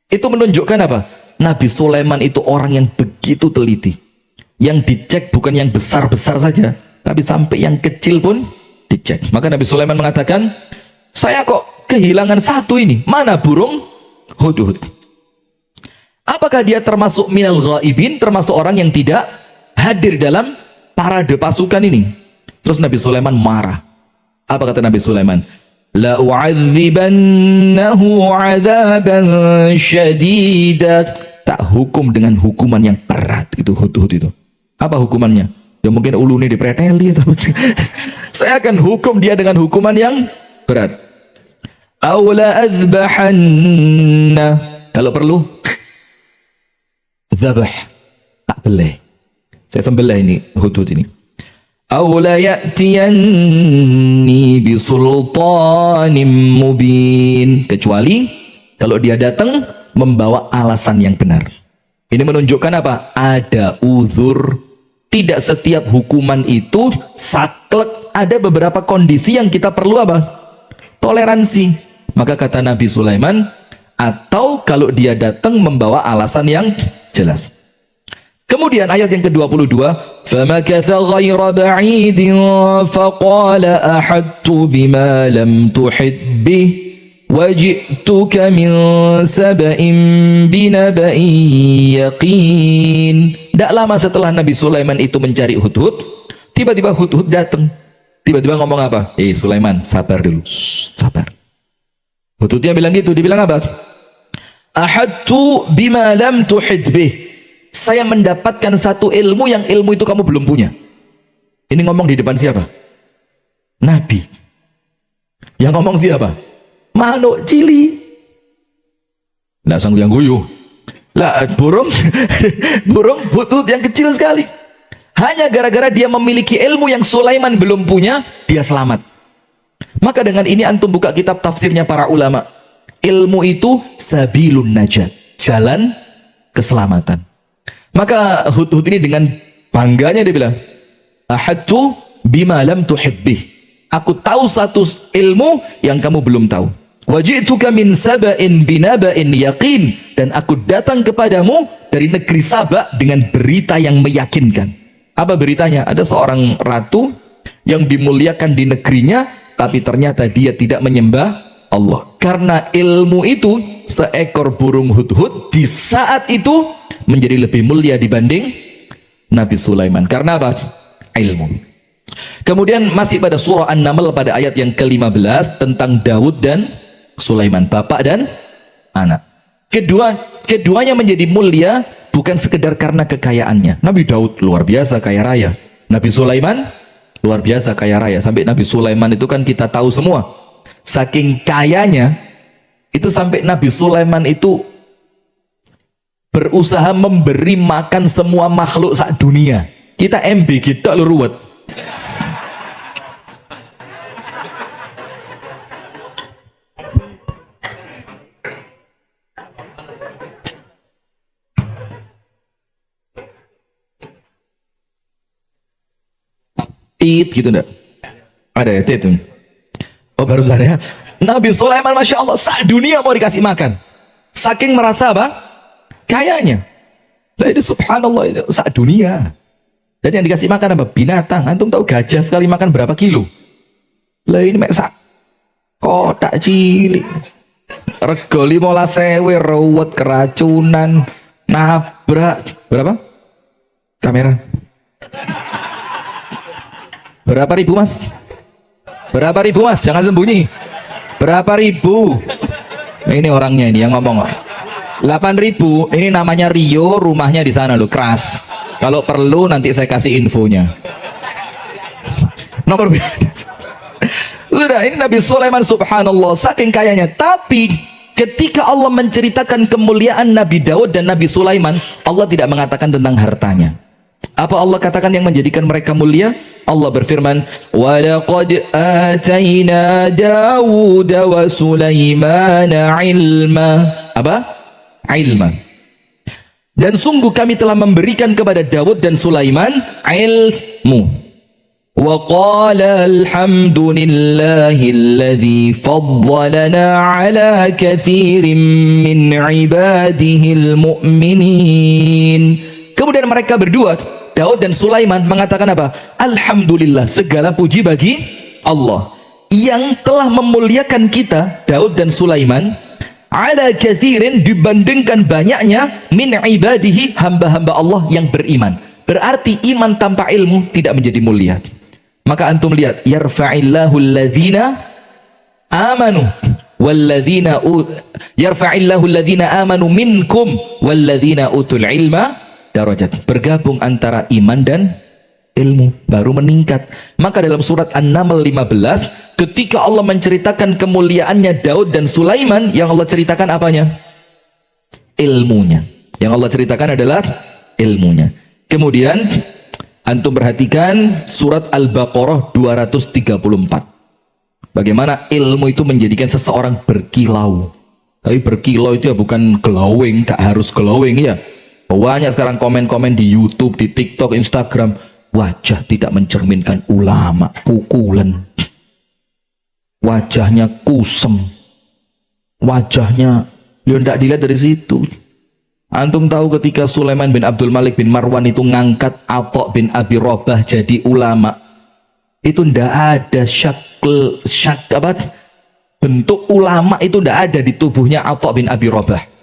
Itu menunjukkan apa? Nabi Sulaiman itu orang yang begitu teliti. Yang dicek bukan yang besar-besar saja, tapi sampai yang kecil pun dicek. Maka Nabi Sulaiman mengatakan, saya kok kehilangan satu ini. Mana burung Hudhud? Apakah dia termasuk minal ghaibin, termasuk orang yang tidak hadir dalam parade pasukan ini? Terus Nabi Sulaiman marah. Apa kata Nabi Sulaiman? La u'adzibannahu 'adzaban syadida. Tak hukum dengan hukuman yang berat itu Hudhud itu. Apa hukumannya? Ya mungkin ulune dipreteli atau saya akan hukum dia dengan hukuman yang berat. Aula azbahanna. Kalau perlu zabah, tak boleh. Saya sembelih ini Hudhud ini. Aula ya'tiyanni bisultanim mubin. Kecuali kalau dia datang membawa alasan yang benar. Ini menunjukkan apa? Ada uzur. Tidak setiap hukuman itu saklek. Ada beberapa kondisi yang kita perlu apa? Toleransi. Maka kata Nabi Sulaiman, atau kalau dia datang membawa alasan yang jelas. Kemudian ayat yang ke-22, فَمَكَثَ غَيْرَ بَعِيدٍ فَقَالَ أَحَدْتُ بِمَا لَمْ تُحِطْ بِهِ وَجِئْتُكَ مِنْ سَبَإٍ بِنَبَإٍ يَقِينٍ. Tidak lama setelah Nabi Sulaiman itu mencari Hudhud, tiba-tiba Hudhud datang. Tiba-tiba ngomong apa? Sulaiman, sabar dulu. Sabar. Hudhudnya bilang gitu, dibilang apa? Ahadtu bima lam tuhid bih. Saya mendapatkan satu ilmu yang ilmu itu kamu belum punya. Ini ngomong di depan siapa? Nabi. Yang ngomong siapa? Manuk cili. Nggak sanggup yang guyu. Lah burung burung Hudhud yang kecil sekali. Hanya gara-gara dia memiliki ilmu yang Sulaiman belum punya, dia selamat. Maka dengan ini antum buka kitab tafsirnya para ulama. Ilmu itu sabilun najat, jalan keselamatan. Maka Hudhud ini dengan bangganya dia bilang, ahadtu bima lam tuhid bih. Aku tahu satu ilmu yang kamu belum tahu. Waji'tuka min saba'in binaba'in yaqin, dan aku datang kepadamu dari negeri Saba dengan berita yang meyakinkan. Apa beritanya? Ada seorang ratu yang dimuliakan di negerinya, tapi ternyata dia tidak menyembah Allah. Karena ilmu itu, seekor burung hudhud di saat itu menjadi lebih mulia dibanding Nabi Sulaiman. Karena apa? Ilmu. Kemudian masih pada surah An-Naml pada ayat yang ke-15 tentang Daud dan Sulaiman, bapak dan anak. Keduanya menjadi mulia bukan sekedar karena kekayaannya. Nabi Daud luar biasa kaya raya, Nabi Sulaiman luar biasa kaya raya. Sampai Nabi Sulaiman itu kan kita tahu semua, saking kayanya itu sampai Nabi Sulaiman itu berusaha memberi makan semua makhluk sak dunia. Kita MB kita lu ruwet. Tit gitu enggak? Ada ya tit. Oh barusan ya. Nabi Sulaiman Masya Allah sak dunia mau dikasih makan. Saking merasa apa? Kayanya. Lah itu subhanallah itu sak dunia. Dan yang dikasih makan apa? Binatang. Antum tahu gajah sekali makan berapa kilo? Lah ini mek sak kotak cilik. Rego 15.000 ruwet keracunan nabrak. Berapa? Kamera. Berapa ribu mas? Berapa ribu mas? Jangan sembunyi. Berapa ribu? Ini orangnya ini yang ngomong. 8.000. Ini namanya Rio, rumahnya di sana loh, keras. Kalau perlu nanti saya kasih infonya. Nomor sudah, ini Nabi Sulaiman subhanallah saking kayanya. Tapi ketika Allah menceritakan kemuliaan Nabi Daud dan Nabi Sulaiman, Allah tidak mengatakan tentang hartanya. Apa Allah katakan yang menjadikan mereka mulia? Allah berfirman, "Wa laqad atayna Dawud wa Sulaimana ilma." Apa? Ilma. Dan sungguh kami telah memberikan kepada Dawud dan Sulaiman ilmu. Wa qala alhamdulillahilladzi faddalana ala katsirin min ibadihil mu'minin. Kemudian mereka berdua, Daud dan Sulaiman, mengatakan apa? Alhamdulillah, segala puji bagi Allah yang telah memuliakan kita, Daud dan Sulaiman, ala kathirin, dibandingkan banyaknya, min ibadihi, hamba-hamba Allah yang beriman. Berarti iman tanpa ilmu tidak menjadi mulia. Maka antum lihat, yarfa'illahu alladhina amanu walladhina yarfa'illahu alladhina amanu minkum walladhina utul ilma darajat. Bergabung antara iman dan ilmu baru meningkat. Maka dalam surat An-Naml 15 ketika Allah menceritakan kemuliaannya Daud dan Sulaiman, yang Allah ceritakan apanya? Ilmunya. Yang Allah ceritakan adalah ilmunya. Kemudian antum perhatikan surat Al-Baqarah 234. Bagaimana ilmu itu menjadikan seseorang berkilau. Tapi berkilau itu ya bukan glowing, gak harus glowing ya. Banyak sekarang komen-komen di YouTube, di TikTok, Instagram, wajah tidak mencerminkan ulama, kukulen, wajahnya kusem, wajahnya ya tidak dilihat dari situ. Antum tahu ketika Sulaiman bin Abdul Malik bin Marwan itu ngangkat Atha bin Abi Rabah jadi ulama, itu tidak ada bentuk ulama itu tidak ada di tubuhnya Atha bin Abi Rabah.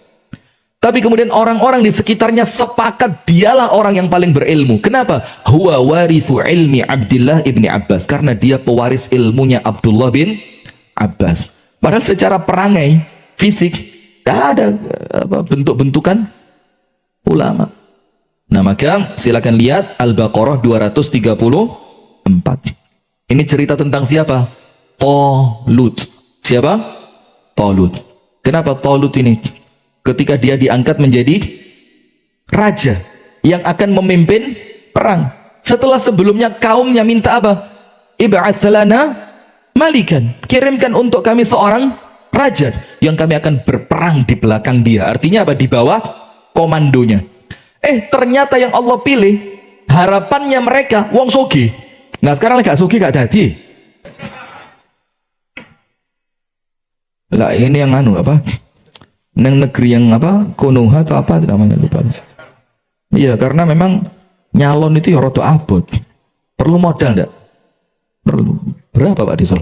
Tapi kemudian orang-orang di sekitarnya sepakat dialah orang yang paling berilmu. Kenapa? Huwa warithu ilmi Abdullah ibni Abbas. Karena dia pewaris ilmunya Abdullah bin Abbas. Padahal secara perangai, fisik, tidak ada bentuk-bentukan ulama. Nah maka silakan lihat Al-Baqarah 234. Ini cerita tentang siapa? Talut. Siapa? Talut. Kenapa Talut ini? Ketika dia diangkat menjadi raja yang akan memimpin perang. Setelah sebelumnya kaumnya minta apa? Ib'ats lana malikan. Kirimkan untuk kami seorang raja yang kami akan berperang di belakang dia. Artinya apa? Di bawah komandonya. Ternyata yang Allah pilih harapannya mereka wong sogi. Nah sekarang gak sogi gak jadi. Lah ini yang anu apa? Neng negeri yang apa? Konoha atau apa namanya lupa. Iya, karena memang nyalon itu ya rada abot. Perlu modal enggak? Perlu. Berapa Pak Disol?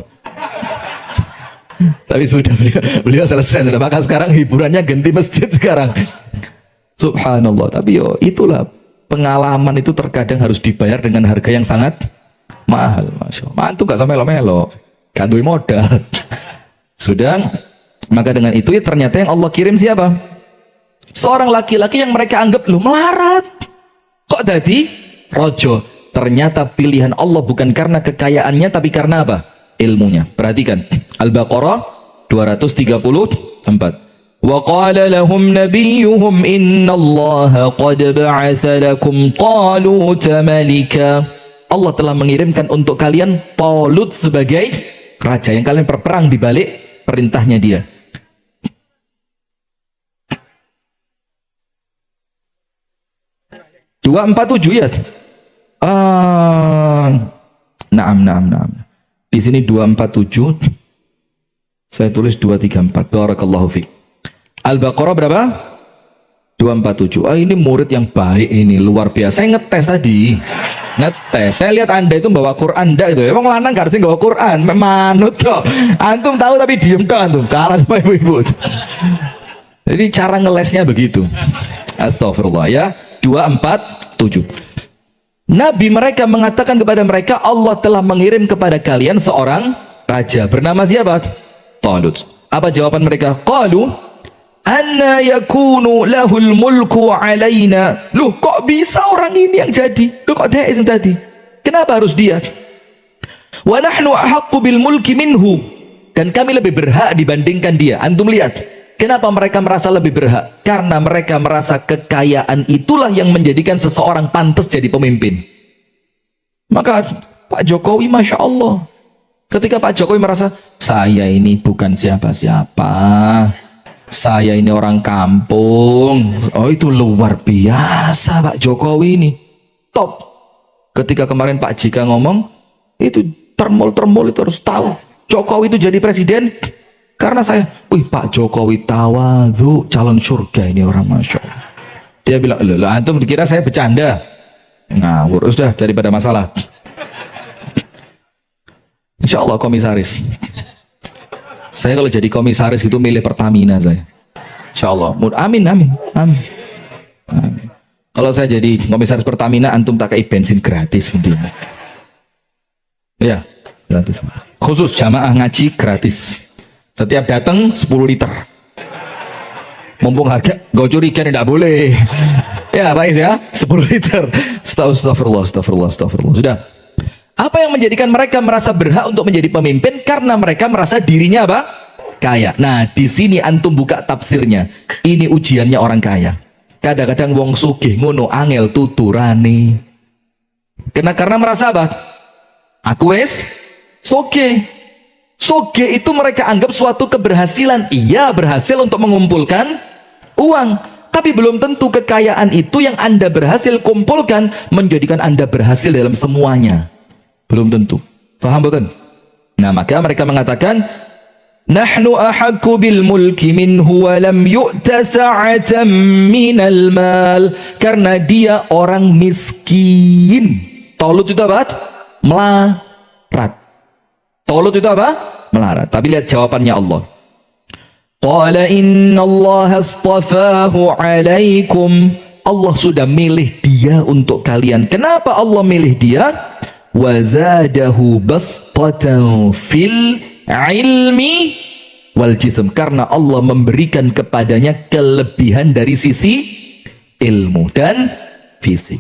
Tapi sudah beliau selesai sudah, maka sekarang hiburannya ganti masjid sekarang. Subhanallah. Tapi yo itulah pengalaman itu terkadang harus dibayar dengan harga yang sangat mahal. Masya Allah. Mantu gak sampai melo-melo, gak duwe modal. Sudah, maka dengan itu ya ternyata yang Allah kirim siapa? Seorang laki-laki yang mereka anggap lu melarat. Kok tadi rojo? Ternyata pilihan Allah bukan karena kekayaannya, tapi karena apa? Ilmunya. Perhatikan Al-Baqarah 234. Wa qala lahum nabiyuhum innallaha qad ba'atha lakum Taluta malika. Allah telah mengirimkan untuk kalian Talut sebagai raja yang kalian berperang di balik perintahnya dia. Dua empat tujuh ya. Naam. Di sini 247. Saya tulis 234. Barakallahu fiik. Al-Baqarah berapa? 247. Ini murid yang baik ini, luar biasa. Saya ngetes tadi. Ngetes. Saya lihat Anda itu bawa Quran enggak itu. Emang lanang gak harus bawa Quran. Manut kok. Antum tahu tapi diem kok antum. Kalah sama ibu-ibu. Jadi cara ngelesnya begitu. Astagfirullah ya. 247. Nabi mereka mengatakan kepada mereka, Allah telah mengirim kepada kalian seorang raja bernama siapa? Talut. Apa jawaban mereka? Qalu anna yakunu lahul mulku alaina. Loh, kok bisa orang ini yang jadi? Loh, kok dia yang tadi? Kenapa harus dia? Wa nahnu ahaqqu bil mulki minhu. Dan kami lebih berhak dibandingkan dia. Antum lihat, kenapa mereka merasa lebih berhak? Karena mereka merasa kekayaan itulah yang menjadikan seseorang pantas jadi pemimpin. Maka Pak Jokowi, Masya Allah, ketika Pak Jokowi merasa, saya ini bukan siapa-siapa, saya ini orang kampung. Oh, itu luar biasa Pak Jokowi ini, top. Ketika kemarin Pak JK ngomong, itu termol-termol itu harus tahu, Jokowi itu jadi presiden karena saya, wih Pak Jokowi tawadhu, calon surga ini orang, Masya Allah. Dia bilang, loh antum dikira saya bercanda? Ngawur, sudah daripada masalah. Insya Allah komisaris. Saya kalau jadi komisaris itu milih Pertamina saya. Insya Allah. Amin. Kalau saya jadi komisaris Pertamina, antum tak kei bensin gratis mungkin. Ya, gratis. Khusus jamaah ngaji gratis. Setiap datang 10 liter. Mumpung harga gak curiga tidak boleh. Ya baik ya, 10 liter. Astagfirullah. Sudah. Apa yang menjadikan mereka merasa berhak untuk menjadi pemimpin? Karena mereka merasa dirinya apa? Kaya. Nah, di sini antum buka tafsirnya. Ini ujiannya orang kaya. Kadang-kadang wong sugih ngono angel tuturane. Karena merasa apa? Aku wes sugih. Sugih itu mereka anggap suatu keberhasilan. Iya, berhasil untuk mengumpulkan uang. Tapi belum tentu kekayaan itu yang Anda berhasil kumpulkan menjadikan Anda berhasil dalam semuanya. Belum tentu. Faham betul? Nah, maka mereka mengatakan, nahnu ahaqqu bil mulki minhu wa lam yu'ta sa'atan minal mal. Karena dia orang miskin. Talut itu apa? Melarat. Talut itu apa? Melarat. Tapi lihat jawabannya Allah. Qala innallaha astafahu alaikum. Allah sudah milih dia untuk kalian. Kenapa Allah milih dia? Wa zadahu bastatan fil ilmi wal jism. Karena Allah memberikan kepadanya kelebihan dari sisi ilmu dan fisik.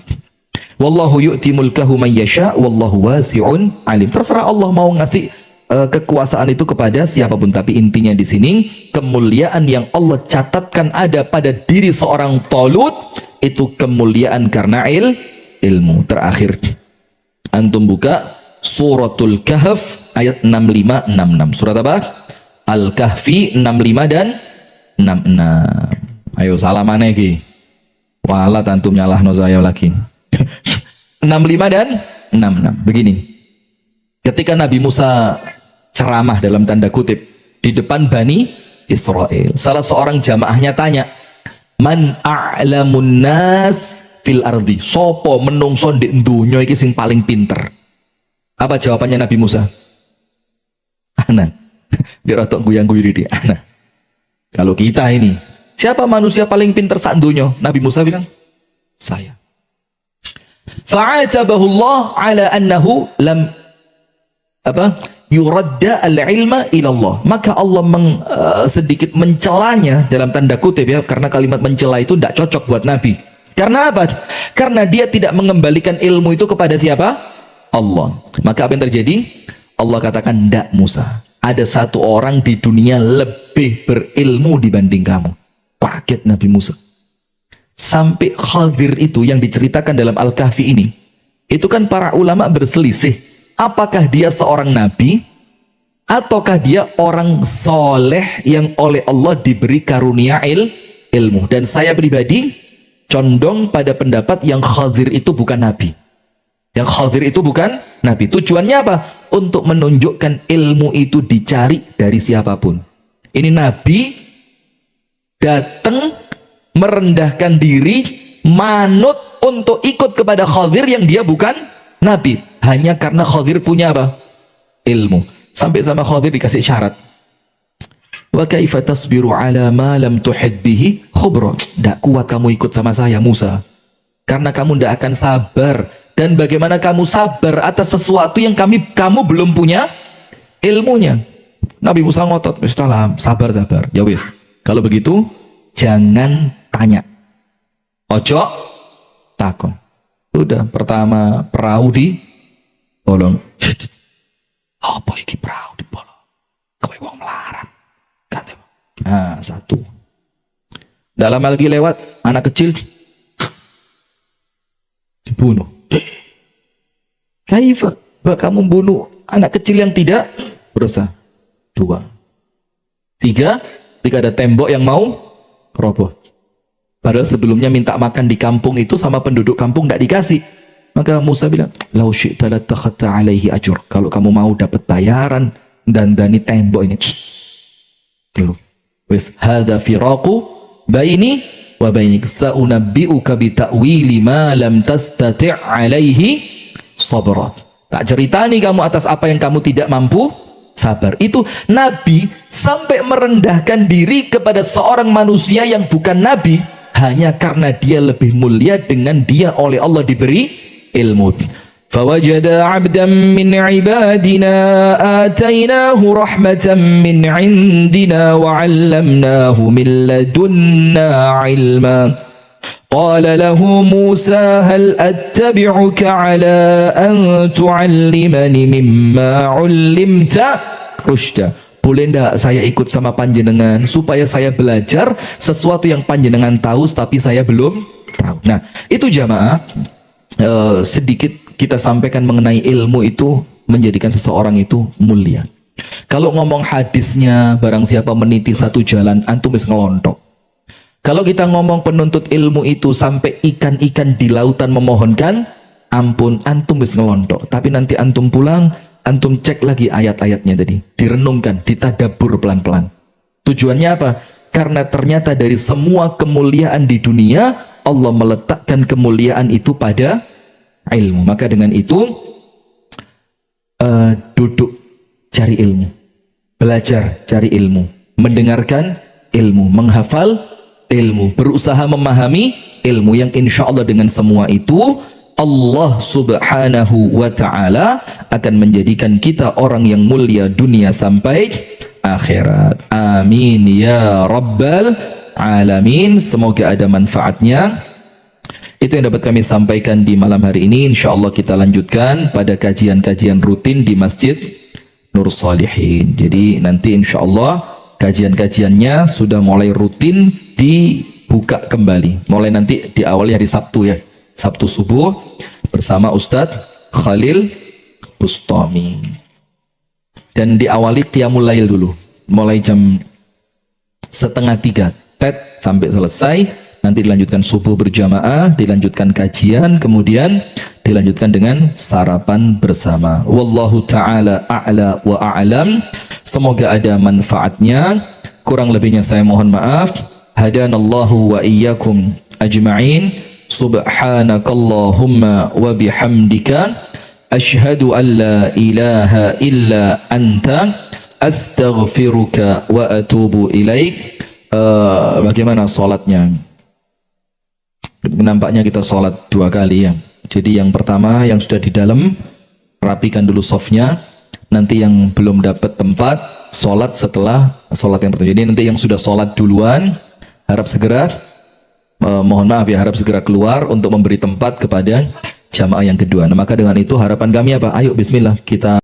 Wallahu yu'ti mulkahu man yasha wallahu wasi'un alim. Terserah Allah mau ngasih kekuasaan itu kepada siapapun, tapi intinya di sini kemuliaan yang Allah catatkan ada pada diri seorang Talut itu kemuliaan karena ilmu. Terakhir antum buka suratul Kahf ayat 65-66. Surat apa? Al-Kahfi 65 dan 66. Ayo salaman lagi. Walat antum nyalahno saya lagi. 65 dan 66. Begini. Ketika Nabi Musa ceramah dalam tanda kutip di depan Bani Israel. Salah seorang jamaahnya tanya, man a'lamun nas fil ardi, sopo menungso di dunya iki sing paling pinter? Apa jawabannya Nabi Musa? Ana. Dia rotok guyang-guyu di ana. Kalau kita ini, siapa manusia paling pinter sak dunya? Nabi Musa bilang, saya. Fa'atabahu Allah ala annahu lam yuradda al-ilma ilallah. Maka Allah sedikit mencelanya dalam tanda kutip ya, karena kalimat mencela itu tidak cocok buat Nabi. Karena apa? Karena dia tidak mengembalikan ilmu itu kepada siapa? Allah. Maka apa yang terjadi? Allah katakan, ndak Musa, ada satu orang di dunia lebih berilmu dibanding kamu. Kaget Nabi Musa. Sampai Khadir itu yang diceritakan dalam Al-Kahfi ini, itu kan para ulama berselisih, apakah dia seorang nabi ataukah dia orang soleh yang oleh Allah diberi karunia ilmu. Dan saya pribadi condong pada pendapat yang Khadir itu bukan nabi. Yang Khadir itu bukan nabi. Tujuannya apa? Untuk menunjukkan ilmu itu dicari dari siapapun. Ini nabi datang merendahkan diri, manut untuk ikut kepada Khadir yang dia bukan nabi, hanya karena Khadir punya apa? Ilmu. Sampai sama Khadir dikasih syarat, wa kaifa tasbiru ala ma lam tuhid bihi khubra. Tidak kuat kamu ikut sama saya Musa, karena kamu tidak akan sabar. Dan bagaimana kamu sabar atas sesuatu yang kamu belum punya ilmunya? Nabi Musa ngotot, sabar. Ya wis, kalau begitu jangan tanya, ojo takon. Udah, pertama perahu di bolong. Apa iki perahu di bolong? Kowe wong melarat. Nah, satu. Dalam lagi lewat anak kecil dibunuh. Kaifa kamu bunuh anak kecil yang tidak berdosa? Dua. Tiga, ketika ada tembok yang mau roboh. Padahal sebelumnya minta makan di kampung itu sama penduduk kampung tidak dikasih. Maka Musa bilang, lau syi'ta latakhadta alaihi ajur. Kalau kamu mau dapat bayaran dan dani tembok ini. Dulu. Wis hadza firaqu baini wa bainik, sa'unabbi'uka bi ta'wili ma lam tastati' alaihi sabra. Tak ceritani kamu atas apa yang kamu tidak mampu sabar. Itu Nabi sampai merendahkan diri kepada seorang manusia yang bukan Nabi, hanya karena dia lebih mulia dengan dia oleh Allah diberi ilmu. Fawajada 'abdan min 'ibadina atainahu rahmatan min 'indina wa 'allamnahu min ladunna 'ilma. Qala lahu Musa hal attabi'uka 'ala an tu'allimani mimma 'ullimta rusyda. Boleh ndak saya ikut sama panjenengan supaya saya belajar sesuatu yang panjenengan tahu tapi saya belum tahu. Nah, itu jamaah sedikit kita sampaikan mengenai ilmu itu menjadikan seseorang itu mulia. Kalau ngomong hadisnya, barang siapa meniti satu jalan, antum wis ngelontok. Kalau kita ngomong penuntut ilmu itu sampai ikan-ikan di lautan memohonkan ampun, antum wis ngelontok. Tapi nanti antum pulang, antum cek lagi ayat-ayatnya tadi, direnungkan, ditadabur pelan-pelan. Tujuannya apa? Karena ternyata dari semua kemuliaan di dunia, Allah meletakkan kemuliaan itu pada ilmu. Maka dengan itu duduk cari ilmu, belajar cari ilmu, mendengarkan ilmu, menghafal ilmu, berusaha memahami ilmu yang insya Allah dengan semua itu Allah subhanahu wa ta'ala akan menjadikan kita orang yang mulia dunia sampai akhirat. Amin ya rabbal alamin. Semoga ada manfaatnya. Itu yang dapat kami sampaikan di malam hari ini. Insya Allah kita lanjutkan pada kajian-kajian rutin di Masjid Nur Salihin. Jadi nanti insya Allah kajian-kajiannya sudah mulai rutin dibuka kembali. Mulai nanti diawali hari Sabtu ya. Sabtu subuh bersama Ustadz Khalil Bustami. Dan diawali qiyamul lail dulu. Mulai jam 2:30 TET sampai selesai. Nanti dilanjutkan subuh berjamaah, dilanjutkan kajian, kemudian dilanjutkan dengan sarapan bersama. Wallahu ta'ala a'la wa a'lam. Semoga ada manfaatnya. kurang lebihnya saya mohon maaf. Hadanallahu wa iyyakum ajma'in. Subhanakallahumma wa bihamdika asyhadu an la ilaha illa anta astaghfiruka wa atubu ilaik. Bagaimana sholatnya? Nampaknya kita sholat 2 kali ya. Jadi yang pertama yang sudah di dalam, rapikan dulu softnya. Nanti yang belum dapat tempat, sholat setelah sholat yang pertama. Jadi nanti yang sudah sholat duluan, harap segera, mohon maaf ya, harap segera keluar untuk memberi tempat kepada jamaah yang kedua. Nah, maka dengan itu harapan kami apa? Ayo bismillah kita